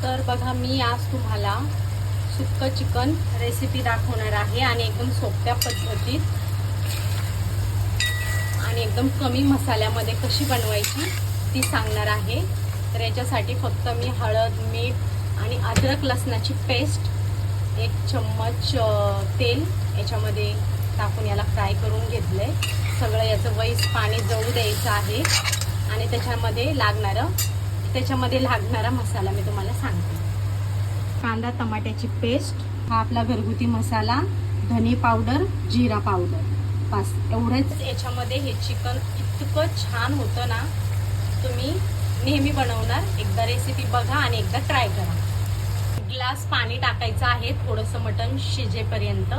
तर बघा, मी आज तुम्हाला सुक्कं चिकन रेसिपी दाखवणार आहे आणि एकदम सोप्या पद्धतीत आणि एकदम कमी मसाल्यामध्ये कशी बनवायची ती सांगणार आहे। तर याच्यासाठी फक्त मी हळद, मीठ आणि अद्रक लसणाची पेस्ट, 1 चम्मच तेल याच्यामध्ये टाकून याला फ्राय करून घेतलंय। सगळं याचं वैस पाणी जळू द्यायचं आहे आणि त्याच्यामध्ये लागणारा मसाला मी तुम्हाला सांगते। कांदा टमाट्याची पेस्ट, हा आपला घरगुती मसाला, धने पावडर, जिरा पावडर, बस एवढंच। याच्यामध्ये हे चिकन इतकं छान होतं ना, तुम्ही नेहमी बनवणार। एकदा रेसिपी बघा आणि एकदा ट्राय करा। ग्लास पाणी टाकायचं आहे थोडंसं मटण शिजेपर्यंत।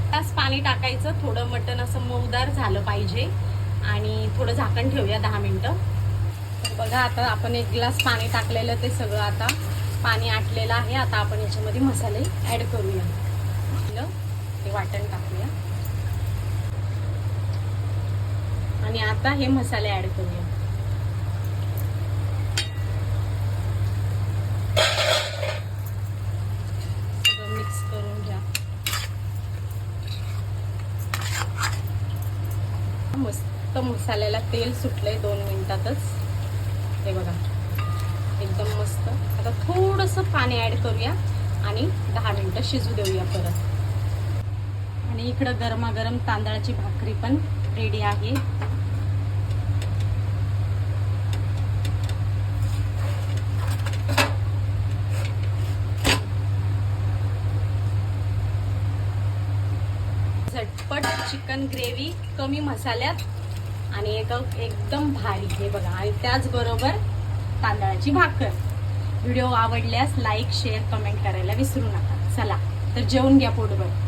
ग्लास पाणी टाकायचं, थोडं मटण असं मऊदार झालं पाहिजे आणि थोडं झाकण ठेवूया 10 मिनिटं। तर बघा, आता आपण 1 ग्लास पाणी टाकलेलं, ते सगळं आता पाणी आटलेलं आहे। आता आपण याच्यामध्ये मसाले ऍड करूया। ते वाटण टाकूया आणि आता हे मसाले ऍड करूया। सगळं मिक्स करून घ्या। मस्त मसाल्याला तेल सुटलंय 2 मिनिटातच, हे बघा एकदम मस्त। आता थोडंसं पाणी ऍड करूया आणि 10 मिनिटं शिजू देऊया परत। आणि इकडं गरमागरम तांदळाची भाकरी पण रेडी आहे। झटपट चिकन ग्रेव्ही कमी मसाल्यात आणि एकदम भारी, हे बघा। आणि त्याचबरोबर तांदळाची भाकर। व्हिडिओ आवडल्यास लाईक, शेअर, कमेंट करायला विसरू नका। चला तर जेवून घ्या पोटभर।